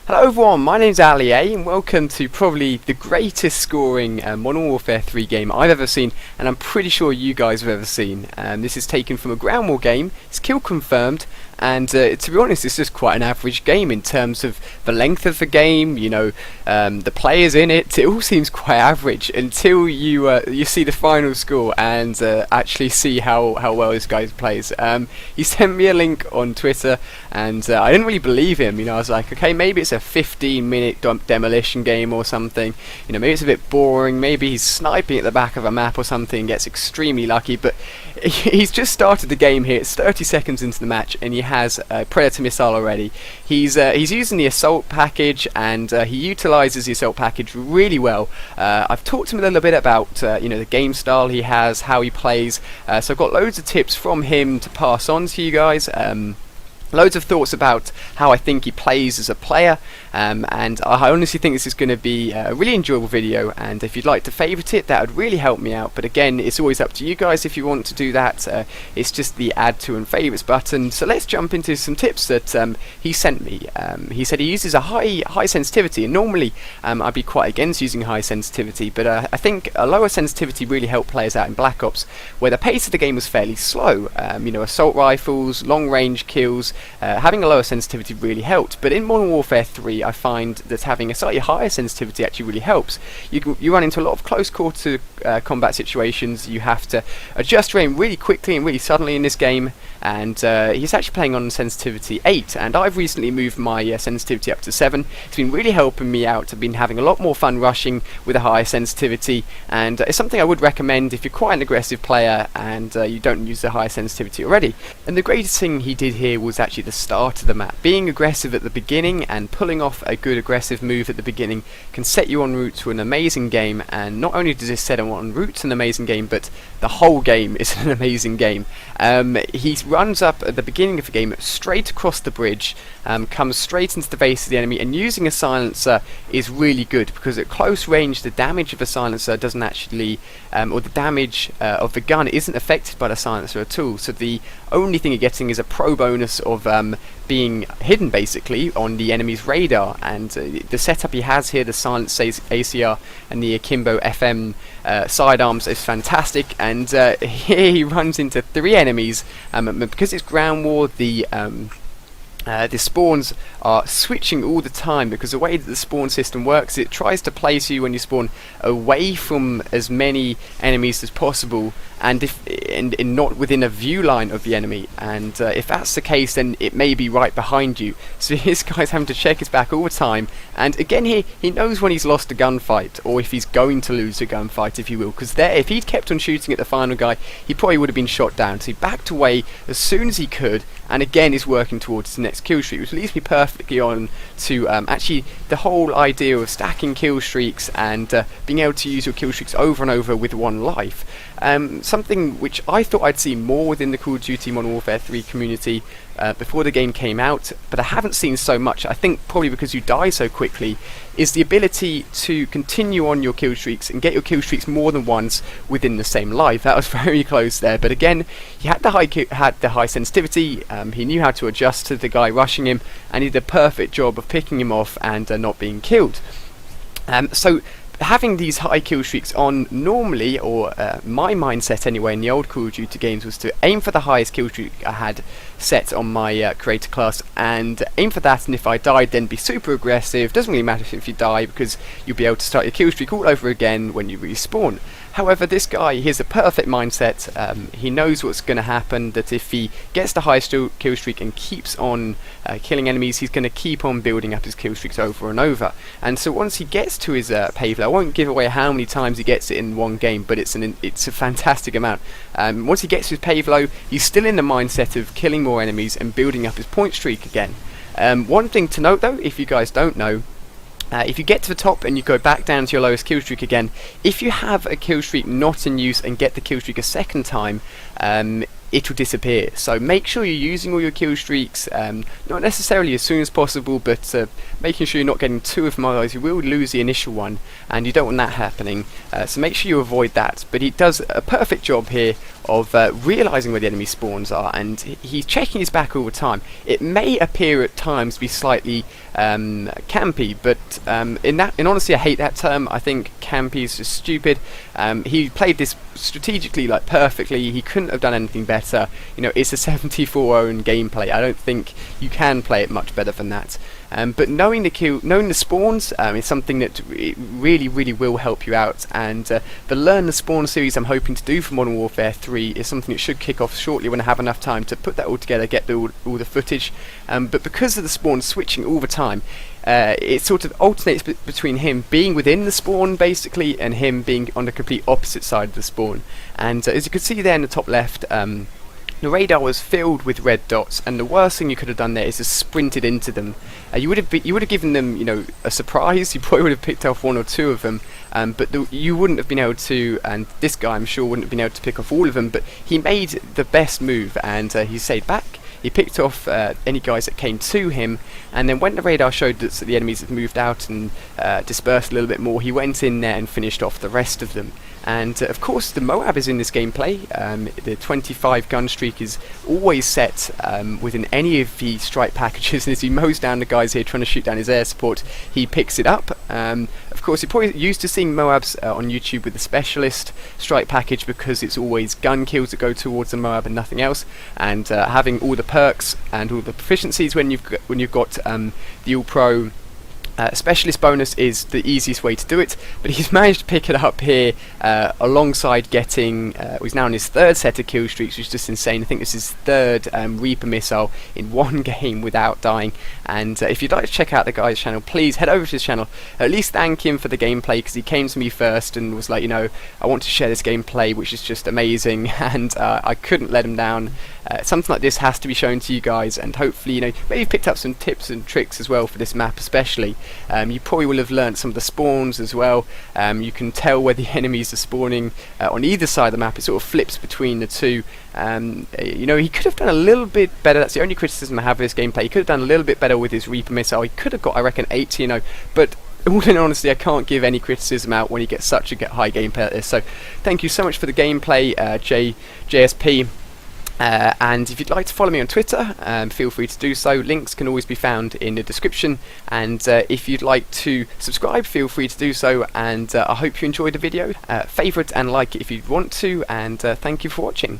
Hello everyone, my name's AliA and welcome to probably the greatest scoring Modern Warfare 3 game I've ever seen, and I'm pretty sure you guys have ever seen. This is taken from a ground war game, it's kill confirmed, and to be honest it's just quite an average game in terms of the length of the game, you know, the players in it. It all seems quite average until you see the final score and actually see how well this guy plays. He sent me a link on Twitter and I didn't really believe him. You know, I was like, okay, maybe it's a 15-minute demolition game or something. You know, maybe it's a bit boring. Maybe he's sniping at the back of a map or something and gets extremely lucky. But he's just started the game here. It's 30 seconds into the match and he has a Predator missile already. He's using the assault package and he utilizes the assault package really well. I've talked to him a little bit about you know, the game style he has, how he plays. So I've got loads of tips from him to pass on to you guys. Loads of thoughts about how I think he plays as a player, and I honestly think this is going to be a really enjoyable video, and if you'd like to favourite it, that would really help me out. But again, it's always up to you guys if you want to do that. It's just the add to and favourites button. So let's jump into some tips that he sent me. He said he uses a high sensitivity, and normally I'd be quite against using high sensitivity, but I think a lower sensitivity really helped players out in Black Ops, where the pace of the game was fairly slow. You know, assault rifles, long range kills, having a lower sensitivity really helped. But in Modern Warfare 3 I find that having a slightly higher sensitivity actually really helps. You run into a lot of close quarter combat situations. You have to adjust your aim really quickly and really suddenly in this game, and he's actually playing on sensitivity 8, and I've recently moved my sensitivity up to 7. It's been really helping me out. I've been having a lot more fun rushing with a higher sensitivity, and it's something I would recommend if you're quite an aggressive player and you don't use the higher sensitivity already. And the greatest thing he did here was actually the start of the map. Being aggressive at the beginning and pulling off a good aggressive move at the beginning can set you en route to an amazing game, and not only does this set him en route to an amazing game, but the whole game is an amazing game. He runs up at the beginning of the game straight across the bridge, comes straight into the base of the enemy, and using a silencer is really good because at close range the damage of a silencer doesn't actually, or the damage of the gun isn't affected by the silencer at all, so the only thing you're getting is a pro bonus of being hidden basically on the enemy's radar. And the setup he has here, the silenced ACR and the Akimbo FM sidearms, is fantastic. And here he runs into 3 enemies, because it's ground war, the spawns are switching all the time, because the way that the spawn system works, it tries to place you when you spawn away from as many enemies as possible, and not within a view line of the enemy. And if that's the case, then it may be right behind you. So this guy's having to check his back all the time. And again, he knows when he's lost a gunfight, or if he's going to lose a gunfight, if you will, because there, if he'd kept on shooting at the final guy, he probably would have been shot down. So he backed away as soon as he could, and again is working towards his next kill streak, which leads me perfectly on to actually the whole idea of stacking kill streaks and being able to use your kill streaks over and over with one life. Something which I thought I'd see more within the Call of Duty Modern Warfare 3 community before the game came out, but I haven't seen so much, I think probably because you die so quickly, is the ability to continue on your kill streaks and get your kill streaks more than once within the same life. That was very close there, but again, he had the high sensitivity, he knew how to adjust to the guy rushing him, and he did a perfect job of picking him off and not being killed. So having these high kill streaks on normally, or my mindset anyway in the old Call of Duty games, was to aim for the highest kill streak I had set on my creator class and aim for that, and if I died then be super aggressive. Doesn't really matter if you die, because you'll be able to start your kill streak all over again when you respawn. However, this guy, he has a perfect mindset. He knows what's going to happen, that if he gets the highest kill streak and keeps on killing enemies, he's going to keep on building up his kill streaks over and over. And so once he gets to his pave, I won't give away how many times he gets it in one game, but it's a fantastic amount. Once he gets to his pave low, he's still in the mindset of killing more enemies and building up his point streak again. One thing to note though, if you guys don't know, if you get to the top and you go back down to your lowest kill streak again, if you have a kill streak not in use and get the kill streak a second time, it'll disappear. So make sure you're using all your kill streaks, not necessarily as soon as possible, but making sure you're not getting two of them, otherwise you will lose the initial one, and you don't want that happening. So make sure you avoid that. But he does a perfect job here of realising where the enemy spawns are, and he's checking his back all the time. It may appear at times to be slightly campy, but in honesty, I hate that term. I think campy is just stupid. He played this strategically, like, perfectly. He couldn't have done anything better. You know, it's a 74-own gameplay. I don't think you can play it much better than that. But knowing the spawns is something that really will help you out, and the Learn the Spawn series I'm hoping to do for Modern Warfare 3 is something that should kick off shortly when I have enough time to put that all together, get all the footage. But because of the spawn switching all the time, it sort of alternates between him being within the spawn basically and him being on the complete opposite side of the spawn. And as you can see there in the top left, the radar was filled with red dots, and the worst thing you could have done there is just sprinted into them. You would have given them, you know, a surprise. You probably would have picked off one or two of them, but you wouldn't have been able to. And this guy, I'm sure, wouldn't have been able to pick off all of them. But he made the best move, and he stayed back. He picked off any guys that came to him, and then when the radar showed that the enemies had moved out and dispersed a little bit more, he went in there and finished off the rest of them. And of course the MOAB is in this gameplay. The 25 gun streak is always set within any of the strike packages, and as he mows down the guys here trying to shoot down his air support, he picks it up. Of course, you're probably used to seeing MOABs on YouTube with the specialist strike package, because it's always gun kills that go towards the MOAB and nothing else, and having all the perks and all the proficiencies when you've got the All Pro specialist bonus is the easiest way to do it, but he's managed to pick it up here alongside getting, he's now on his third set of kill streaks, which is just insane. I think this is his third Reaper missile in one game without dying. And if you'd like to check out the guy's channel, please head over to his channel, at least thank him for the gameplay, because he came to me first and was like, you know, I want to share this gameplay, which is just amazing, and I couldn't let him down. Something like this has to be shown to you guys, and hopefully, you know, maybe you've picked up some tips and tricks as well for this map especially. You probably will have learnt some of the spawns as well. You can tell where the enemies are spawning on either side of the map. It sort of flips between the two. You know, he could have done a little bit better. That's the only criticism I have of this gameplay. He could have done a little bit better with his Reaper missile. He could have got, I reckon, 80, you know, but all in honesty, I can't give any criticism out when you get such a high gameplay like this. So thank you so much for the gameplay, JSP. And if you'd like to follow me on Twitter, feel free to do so. Links can always be found in the description, and if you'd like to subscribe, feel free to do so. And I hope you enjoyed the video. Favourite and like it if you want to, and thank you for watching.